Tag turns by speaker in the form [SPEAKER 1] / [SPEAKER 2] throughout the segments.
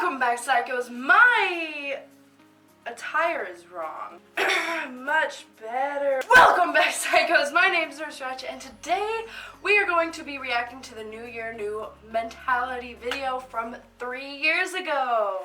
[SPEAKER 1] Welcome back, psychos. My attire is wrong. Much better. Welcome back, psychos. My name is Ratchet, and today we are going to be reacting to the New Year, New Mentality video from 3 years ago.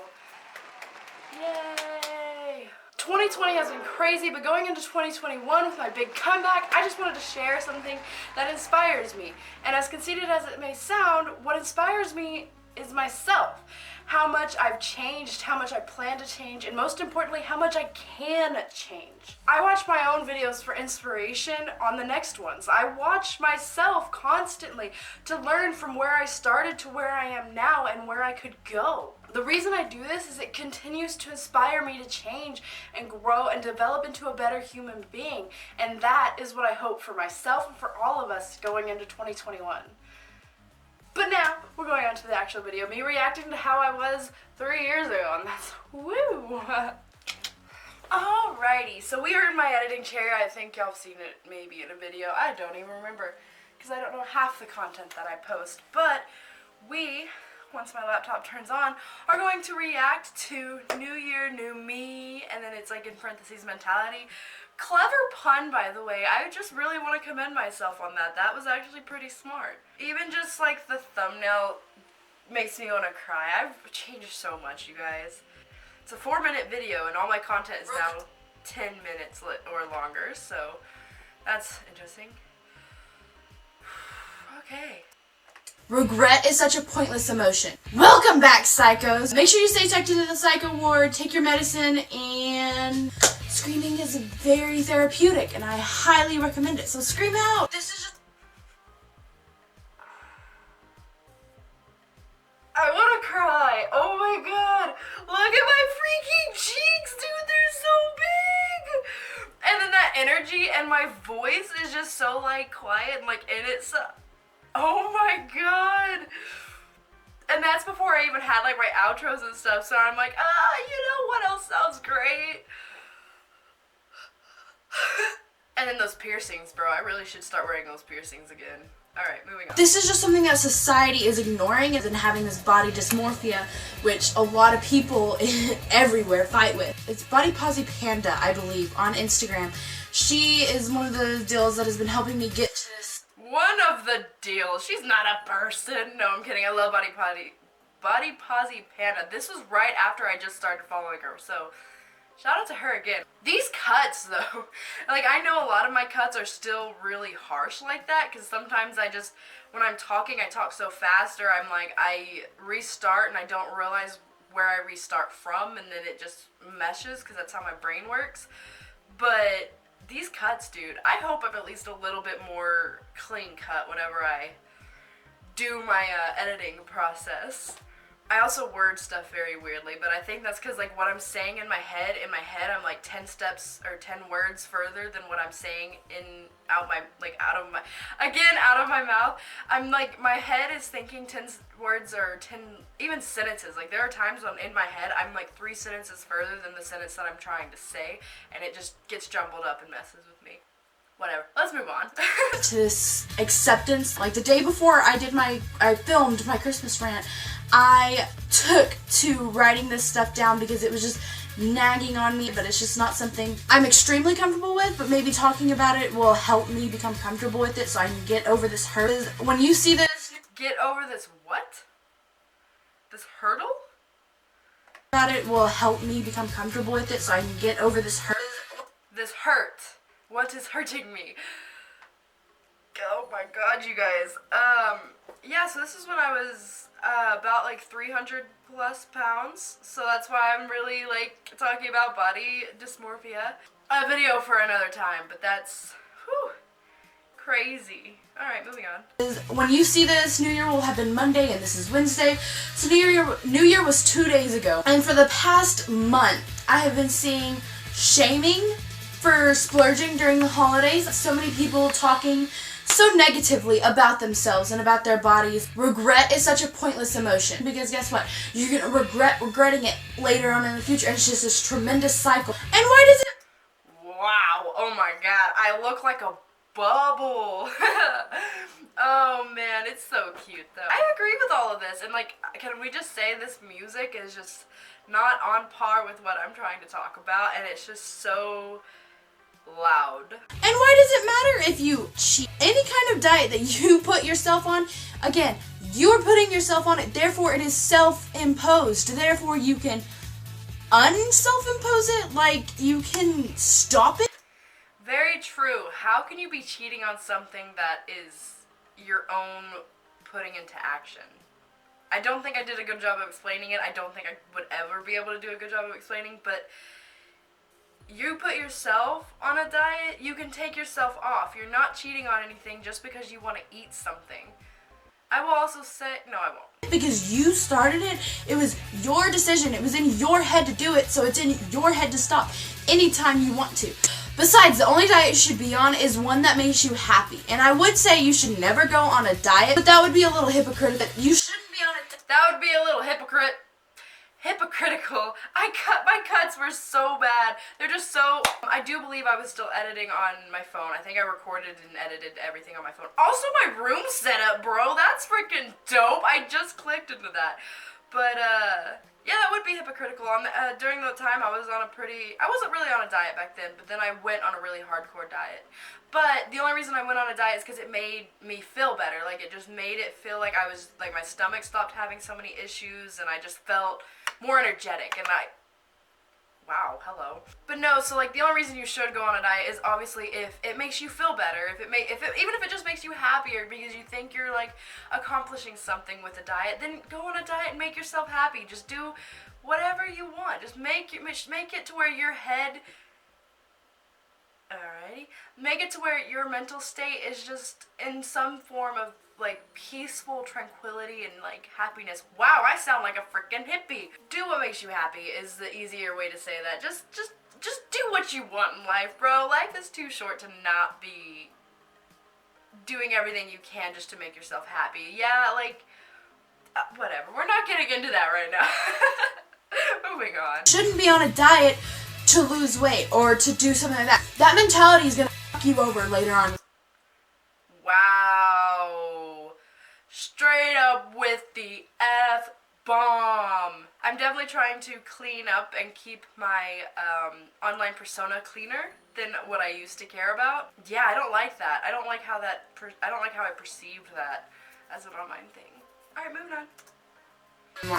[SPEAKER 1] Yay! 2020 has been crazy, but going into 2021 with my big comeback, I just wanted to share something that inspires me. And as conceited as it may sound, what inspires me is myself. How much I've changed, how much I plan to change, and most importantly, how much I can change. I watch my own videos for inspiration on the next ones. I watch myself constantly to learn from where I started to where I am now and where I could go. The reason I do this is it continues to inspire me to change and grow and develop into a better human being. And that is what I hope for myself and for all of us going into 2021. But now, we're going on to the actual video, me reacting to how I was 3 years ago, and that's woo! Alrighty, so we are in my editing chair. I think y'all have seen it maybe in a video. I don't even remember, because I don't know half the content that I post. But we, once my laptop turns on, are going to react to New Year, New Me, and then it's like in parentheses, mentality. Clever pun, by the way. I just really want to commend myself on that. That was actually pretty smart. Even just like the thumbnail makes me want to cry. I've changed so much, you guys. It's a 4-minute video and all my content is now 10 minutes or longer, so that's interesting. Okay.
[SPEAKER 2] Regret is such a pointless emotion. Welcome back, psychos! Make sure you stay tucked into the psycho ward, take your medicine, and screaming is very therapeutic, and I highly recommend it, so scream out! This is just...
[SPEAKER 1] I want to cry! Oh my god! Look at my freaking cheeks, dude! They're so big! And then that energy and my voice is just so, like, quiet and, like, in it, so... Oh my god! And that's before I even had like my outros and stuff, so I'm like, you know what else sounds great? And then those piercings, bro. I really should start wearing those piercings again. Alright, moving on.
[SPEAKER 2] This is just something that society is ignoring and having this body dysmorphia, which a lot of people everywhere fight with. It's Body Posy Panda, I believe, on Instagram. She is one of the deals that has been helping me get to this.
[SPEAKER 1] One of the deals. She's not a person. No, I'm kidding. I love Body Posy Panda. This was right after I just started following her, so shout out to her again. These cuts, though, like I know a lot of my cuts are still really harsh like that, because sometimes when I'm talking, I talk so fast, or I'm like, I restart and I don't realize where I restart from, and then it just meshes, because that's how my brain works. But these cuts, dude, I hope I'm at least a little bit more clean cut whenever I do my editing process. I also word stuff very weirdly, but I think that's because like what I'm saying in my head I'm like 10 steps or 10 words further than what I'm saying out of my mouth. I'm like, my head is thinking 10 words or 10 even sentences. Like there are times when in my head I'm like 3 sentences further than the sentence that I'm trying to say, and it just gets jumbled up and messes with me. Whatever. Let's move on.
[SPEAKER 2] To this acceptance. Like the day before I filmed my Christmas rant, I took to writing this stuff down because it was just nagging on me, but it's just not something I'm extremely comfortable with, but maybe talking about it will help me become comfortable with it so I can get over this hurdle. When you see this...
[SPEAKER 1] Get over this what? This hurdle?
[SPEAKER 2] About it will help me become comfortable with it so I can get over this hurdle.
[SPEAKER 1] This hurt. What is hurting me? Oh my god, you guys. Yeah, so this is when I was about like 300 plus pounds, so that's why I'm really like talking about body dysmorphia. A video for another time, but that's crazy. Alright, moving on.
[SPEAKER 2] When you see this, New Year will have been Monday and this is Wednesday, so New Year was 2 days ago. And for the past month, I have been seeing shaming for splurging during the holidays. So many people talking so negatively about themselves and about their bodies. Regret is such a pointless emotion, because guess what? You're gonna regretting it later on in the future, and it's just this tremendous cycle. And why does it...
[SPEAKER 1] Wow, oh my god, I look like a bubble. Oh man, it's so cute though. I agree with all of this, and like, can we just say this music is just not on par with what I'm trying to talk about, and it's just so loud.
[SPEAKER 2] And why does it matter if you cheat? Any kind of diet that you put yourself on, again, you're putting yourself on it, therefore it is self-imposed. Therefore you can unself-impose it, like you can stop it.
[SPEAKER 1] Very true. How can you be cheating on something that is your own putting into action? I don't think I did a good job of explaining it. I don't think I would ever be able to do a good job of explaining, but you put yourself on a diet, you can take yourself off. You're not cheating on anything just because you want to eat something. I will also say, no, I won't.
[SPEAKER 2] Because you started it, it was your decision, it was in your head to do it, so it's in your head to stop anytime you want to. Besides, the only diet you should be on is one that makes you happy. And I would say you should never go on a diet, but that would be a little hypocritical. You shouldn't be on a diet.
[SPEAKER 1] That would be a little hypocritical. My cuts were so bad. They're just so, I do believe I was still editing on my phone. I think I recorded and edited everything on my phone. Also my room setup, bro. That's freaking dope. I just clicked into that. But, yeah, that would be hypocritical. During the time, I wasn't really on a diet back then, but then I went on a really hardcore diet. But the only reason I went on a diet is because it made me feel better. Like, it just made it feel like my stomach stopped having so many issues, and I just felt more energetic, and wow, hello. But no, so like the only reason you should go on a diet is obviously if it makes you feel better, even if it just makes you happier because you think you're like accomplishing something with a diet, then go on a diet and make yourself happy. Just do whatever you want. Just make it to where your head, alrighty, make it to where your mental state is just in some form of like peaceful tranquility and like happiness. Wow, I sound like a freaking hippie. Do what makes you happy is the easier way to say that. Just do what you want in life, bro. Life is too short to not be doing everything you can just to make yourself happy. Yeah, like whatever. We're not getting into that right now. Moving on.
[SPEAKER 2] Shouldn't be on a diet to lose weight or to do something like that. That mentality is gonna fuck you over later on.
[SPEAKER 1] Wow. Straight up with the F-bomb. I'm definitely trying to clean up and keep my online persona cleaner than what I used to care about. Yeah, I don't like that. I don't like how I perceived that as an online thing. Alright, moving on.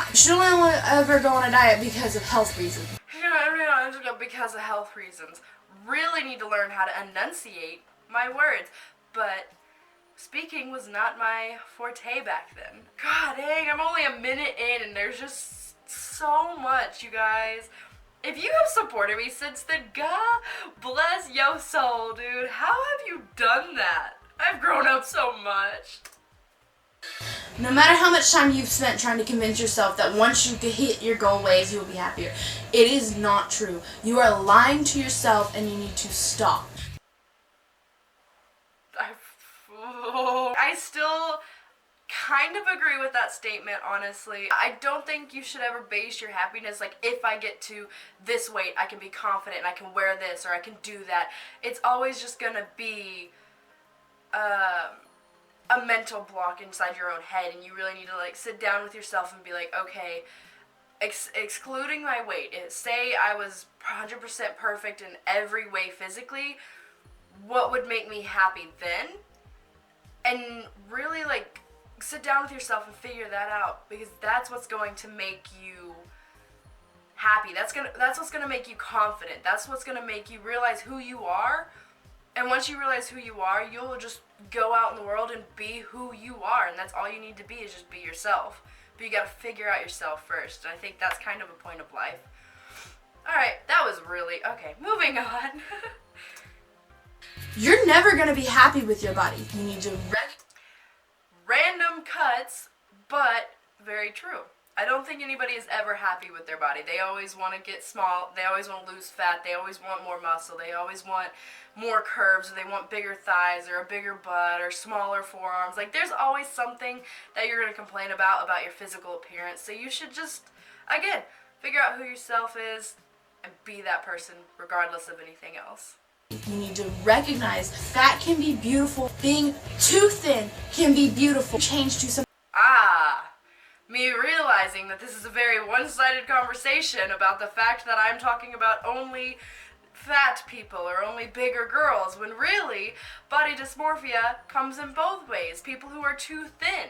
[SPEAKER 2] You should only ever go on a diet because of health reasons.
[SPEAKER 1] Because of health reasons. Really need to learn how to enunciate my words. But speaking was not my forte back then. God dang, I'm only a minute in and there's just so much, you guys. If you have supported me since then, God bless your soul, dude. How have you done that? I've grown up so much.
[SPEAKER 2] No matter how much time you've spent trying to convince yourself that once you hit your goal weight, you will be happier, it is not true. You are lying to yourself and you need to stop.
[SPEAKER 1] I still kind of agree with that statement, honestly. I don't think you should ever base your happiness, like, if I get to this weight, I can be confident and I can wear this or I can do that. It's always just gonna be a mental block inside your own head, and you really need to, like, sit down with yourself and be like, okay, excluding my weight, say I was 100% perfect in every way physically, what would make me happy then? And really, like, sit down with yourself and figure that out, because that's what's going to make you happy. That's what's gonna make you confident. That's what's gonna make you realize who you are. And once you realize who you are, you'll just go out in the world and be who you are, and that's all you need to be, is just be yourself. But you gotta figure out yourself first, and I think that's kind of a point of life. Alright, that was really, okay, moving on.
[SPEAKER 2] You're never gonna be happy with your body. You need to
[SPEAKER 1] Random cuts, but very true. I don't think anybody is ever happy with their body. They always want to get small, they always want to lose fat, they always want more muscle, they always want more curves, or they want bigger thighs, or a bigger butt, or smaller forearms. Like, there's always something that you're going to complain about your physical appearance. So you should just, again, figure out who yourself is and be that person regardless of anything else.
[SPEAKER 2] You need to recognize fat can be beautiful. Being too thin can be beautiful. Change to some.
[SPEAKER 1] Me realizing that this is a very one-sided conversation about the fact that I'm talking about only fat people or only bigger girls, when really body dysmorphia comes in both ways. People who are too thin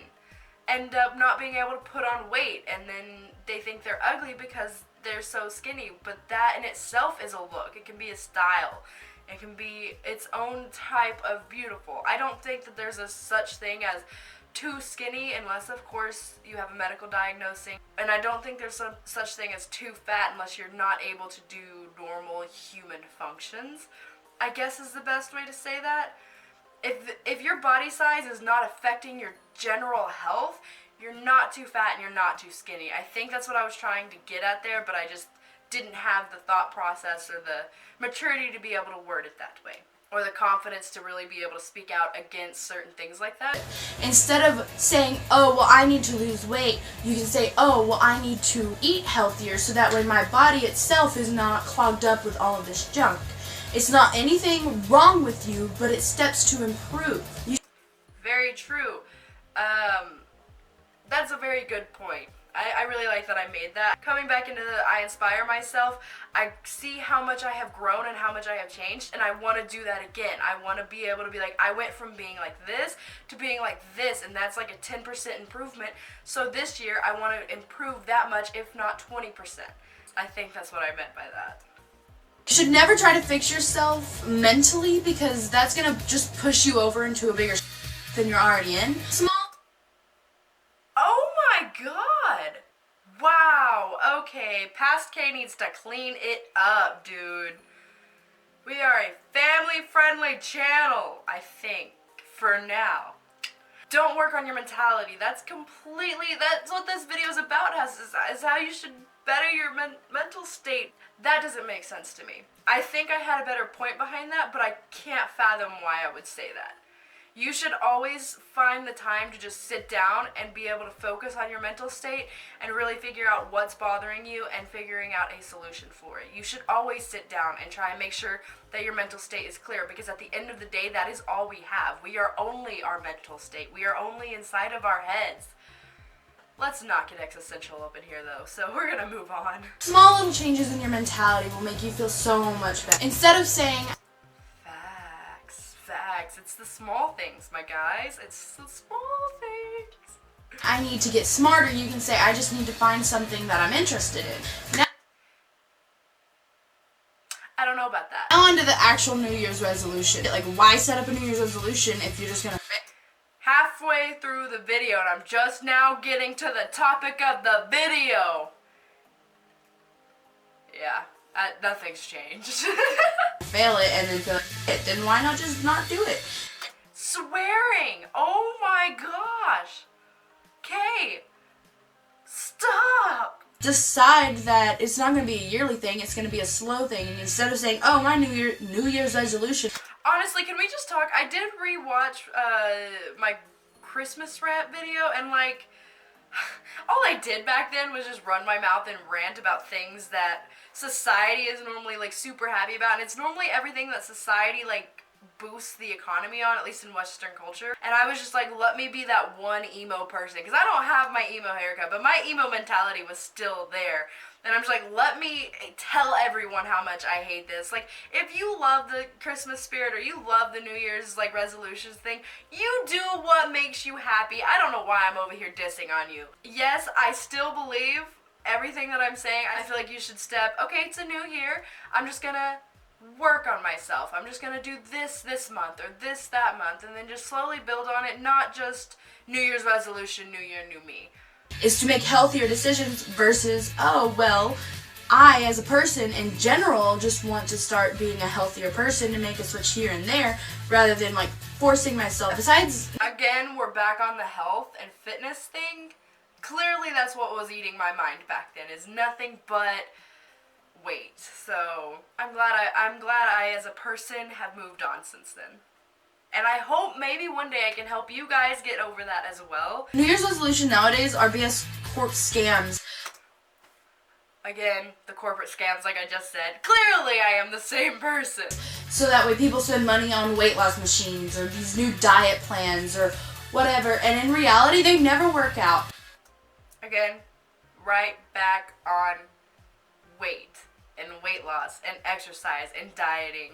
[SPEAKER 1] end up not being able to put on weight, and then they think they're ugly because they're so skinny, but that in itself is a look. It can be a style. It can be its own type of beautiful. I don't think that there's a such thing as too skinny, unless of course you have a medical diagnosing, and I don't think there's some such thing as too fat unless you're not able to do normal human functions, I guess is the best way to say that. If your body size is not affecting your general health, you're not too fat and you're not too skinny. I think that's what I was trying to get at there, but I just didn't have the thought process or the maturity to be able to word it that way, or the confidence to really be able to speak out against certain things like that.
[SPEAKER 2] Instead of saying, oh, well, I need to lose weight, you can say, oh, well, I need to eat healthier so that way my body itself is not clogged up with all of this junk. It's not anything wrong with you, but it's steps to improve.
[SPEAKER 1] Very true. That's a very good point. I really like that I made that. Coming back into the I inspire myself, I see how much I have grown and how much I have changed, and I want to do that again. I want to be able to be like, I went from being like this to being like this, and that's like a 10% improvement. So this year, I want to improve that much, if not 20%. I think that's what I meant by that.
[SPEAKER 2] You should never try to fix yourself mentally, because that's going to just push you over into a bigger than you're already in. Small.
[SPEAKER 1] Oh my god! Wow, okay, Past K needs to clean it up, dude. We are a family-friendly channel, I think, for now. Don't work on your mentality. That's what this video is about, is how you should better your mental state. That doesn't make sense to me. I think I had a better point behind that, but I can't fathom why I would say that. You should always find the time to just sit down and be able to focus on your mental state and really figure out what's bothering you and figuring out a solution for it. You should always sit down and try and make sure that your mental state is clear, because at the end of the day, that is all we have. We are only our mental state. We are only inside of our heads. Let's not get existential up in here though, so we're gonna move on.
[SPEAKER 2] Small little changes in your mentality will make you feel so much better. Instead of saying,
[SPEAKER 1] Facts. It's the small things, my guys. It's the small things.
[SPEAKER 2] I need to get smarter, you can say, I just need to find something that I'm interested in. Now,
[SPEAKER 1] I don't know about that.
[SPEAKER 2] now on to the actual New Year's resolution. Like, why set up a New Year's resolution if you're just gonna...
[SPEAKER 1] Halfway through the video, and I'm just now getting to the topic of the video. Yeah, nothing's changed.
[SPEAKER 2] fail it and then feel like it, then why not just not do it?
[SPEAKER 1] Swearing! Oh my gosh! Kay! Stop!
[SPEAKER 2] Decide that it's not going to be a yearly thing, it's going to be a slow thing, and instead of saying, oh, my New Year's resolution.
[SPEAKER 1] Honestly, can we just talk? I did rewatch my Christmas rant video, and like, all I did back then was just run my mouth and rant about things that society is normally like super happy about, and it's normally everything that society like boosts the economy on, at least in Western culture. And I was just like, let me be that one emo person, because I don't have my emo haircut, but my emo mentality was still there. And I'm just like, let me tell everyone how much I hate this. Like, if you love the Christmas spirit or you love the New Year's like resolutions thing, you do what makes you happy. I don't know why I'm over here dissing on you. Yes, I still believe everything that I'm saying. I feel like you should okay, it's a new year. I'm just gonna work on myself. I'm just gonna do this month or this that month, and then just slowly build on it, not just New Year's resolution, new year, new me.
[SPEAKER 2] Is to make healthier decisions versus, oh, well, I as a person in general just want to start being a healthier person and make a switch here and there rather than like forcing myself. Besides,
[SPEAKER 1] again, we're back on the health and fitness thing. Clearly that's what was eating my mind back then, is nothing but weight. So I'm glad I as a person have moved on since then. And I hope maybe one day I can help you guys get over that as well.
[SPEAKER 2] New Year's resolution nowadays are BS corp scams.
[SPEAKER 1] Again, the corporate scams, like I just said. Clearly I am the same person.
[SPEAKER 2] so that way people spend money on weight loss machines or these new diet plans or whatever, and in reality they never work out.
[SPEAKER 1] Again, right back on weight and weight loss and exercise and dieting.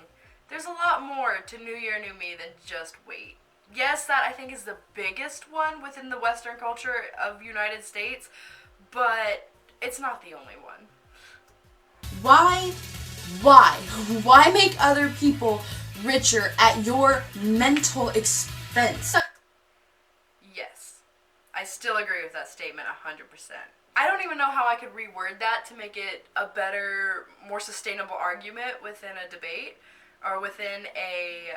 [SPEAKER 1] There's a lot more to New Year, New Me than just weight. Yes, that I think is the biggest one within the Western culture of United States, but it's not the only one.
[SPEAKER 2] Why? Why make other people richer at your mental expense?
[SPEAKER 1] Yes, I still agree with that statement 100%. I don't even know how I could reword that to make it a better, more sustainable argument within a debate, or within a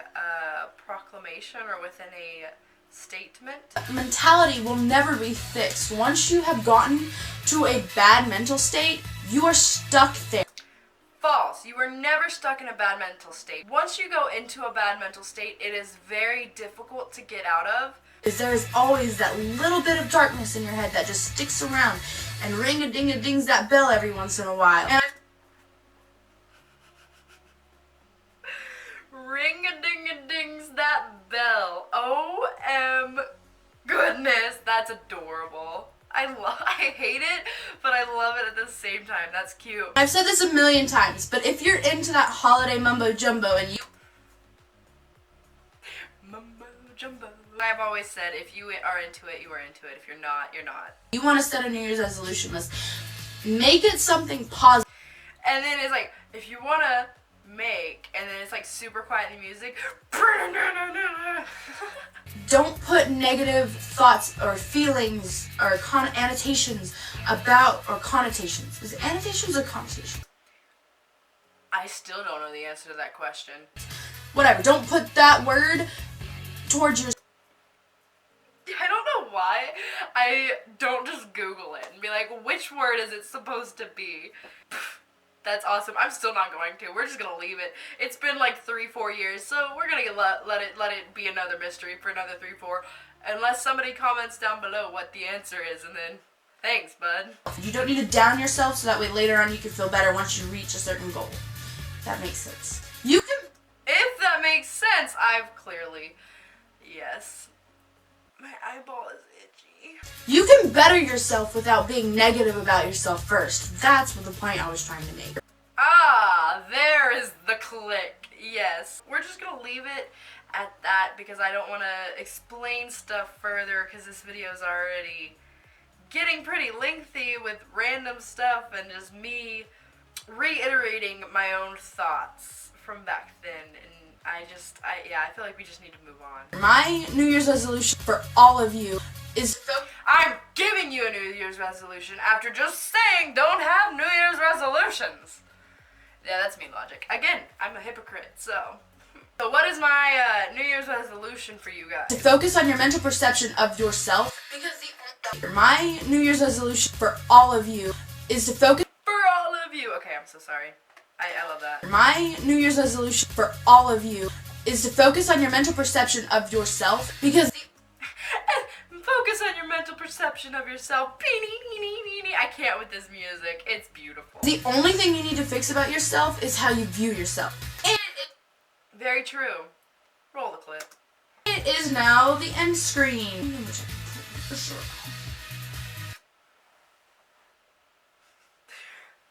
[SPEAKER 1] proclamation, or within a statement.
[SPEAKER 2] Mentality will never be fixed. Once you have gotten to a bad mental state, you are stuck there.
[SPEAKER 1] False. You are never stuck in a bad mental state. Once you go into a bad mental state, it is very difficult to get out of.
[SPEAKER 2] There is always that little bit of darkness in your head that just sticks around and ring-a-ding-a-dings that bell every once in a while. And
[SPEAKER 1] ring-a-ding-a-dings that bell. O-M goodness, that's adorable. I hate it, but I love it at the same time. That's cute.
[SPEAKER 2] I've said this a million times, but if you're into that holiday mumbo jumbo and you...
[SPEAKER 1] Mumbo jumbo. I've always said, if you are into it, you are into it. If you're not, you're not.
[SPEAKER 2] You want to set a New Year's resolution list. Make it something positive.
[SPEAKER 1] And then it's like, if you want to make, and then it's like super quiet in the music.
[SPEAKER 2] Don't put negative thoughts or feelings or annotations about, or connotations. Is it annotations or connotations?
[SPEAKER 1] I still don't know the answer to that question.
[SPEAKER 2] Whatever, don't put that word towards your...
[SPEAKER 1] I don't know why I don't just Google it and be like, which word is it supposed to be? That's awesome. I'm still not going to. We're just gonna leave it. It's been like 3-4 years, so we're gonna let it be another mystery for another 3-4, unless somebody comments down below what the answer is, and then thanks, bud.
[SPEAKER 2] You don't need to down yourself so that way later on you can feel better once you reach a certain goal. That makes sense. You can...
[SPEAKER 1] If that makes sense, I've clearly... Yes. My eyeball is itchy.
[SPEAKER 2] You can better yourself without being negative about yourself first. That's what the point I was trying to make.
[SPEAKER 1] Ah, there is the click. Yes. We're just gonna leave it at that because I don't want to explain stuff further because this video is already getting pretty lengthy with random stuff and just me reiterating my own thoughts from back then, and I feel like we just need to move on.
[SPEAKER 2] My New Year's resolution for all of you is...
[SPEAKER 1] I'm giving you a New Year's resolution after just saying don't have New Year's resolutions. Yeah, that's mean logic. Again, I'm a hypocrite, so... So what is my New Year's resolution for you guys?
[SPEAKER 2] To focus on your mental perception of yourself. My New Year's resolution for all of you is to focus...
[SPEAKER 1] For all of you! Okay, I'm so sorry. I love that.
[SPEAKER 2] My New Year's resolution for all of you is to focus on your mental perception of yourself because...
[SPEAKER 1] Focus on your mental perception of yourself. I can't with this music. It's beautiful.
[SPEAKER 2] The only thing you need to fix about yourself is how you view yourself.
[SPEAKER 1] Very true. Roll the clip.
[SPEAKER 2] It is now the end screen. For sure.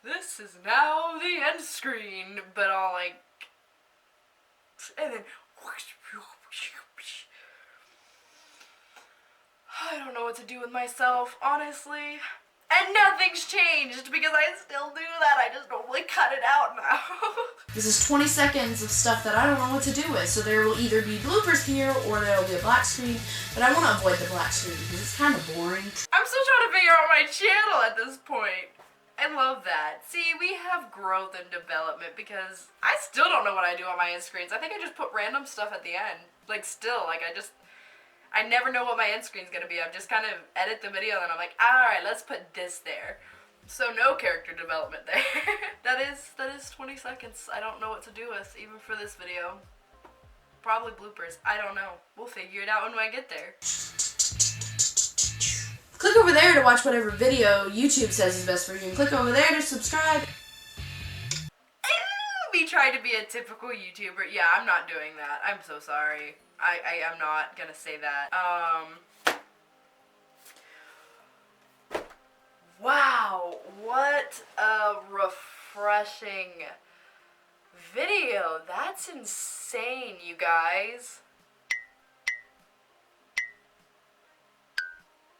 [SPEAKER 1] This is now the end screen, but all like, and then, I don't know what to do with myself, honestly. And nothing's changed because I still do that. I just normally cut it out now.
[SPEAKER 2] This is 20 seconds of stuff that I don't know what to do with. So there will either be bloopers here or there will be a black screen. But I want to avoid the black screen because it's kind of boring.
[SPEAKER 1] I'm still trying to figure out my channel at this point. I love that. See, we have growth and development because I still don't know what I do on my end screens. I think I just put random stuff at the end. Like still, like I never know what my end screen's gonna be. I'm just kind of edit the video and I'm like, alright, let's put this there. So no character development there. That is 20 seconds. I don't know what to do with, even for this video. Probably bloopers. I don't know. We'll figure it out when I get there.
[SPEAKER 2] Click over there to watch whatever video YouTube says is best for you, and click over there to subscribe.
[SPEAKER 1] me trying to be a typical YouTuber. Yeah, I'm not doing that. I'm so sorry. I am not gonna say that. Wow, what a refreshing video. That's insane, you guys.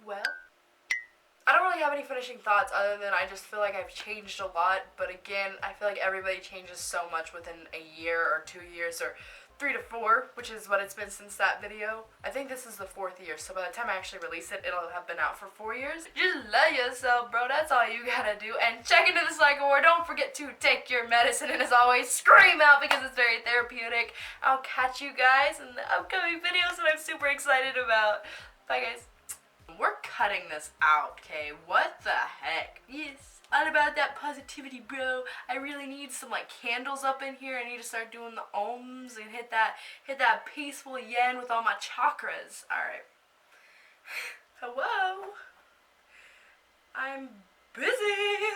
[SPEAKER 1] Well, I don't really have any finishing thoughts other than I just feel like I've changed a lot, but again, I feel like everybody changes so much within a year or 2 years or 3 to 4, which is what it's been since that video. I think this is the 4th year, so by the time I actually release it, it'll have been out for 4 years. Just love yourself, bro. That's all you gotta do. And check into the cycle war. Don't forget to take your medicine, and as always, scream out because it's very therapeutic. I'll catch you guys in the upcoming videos that I'm super excited about. Bye, guys. We're cutting this out, okay? What the heck? Yes, all about that positivity, bro. I really need some like candles up in here. I need to start doing the ohms and hit that peaceful yen with all my chakras. All right. Hello. I'm busy.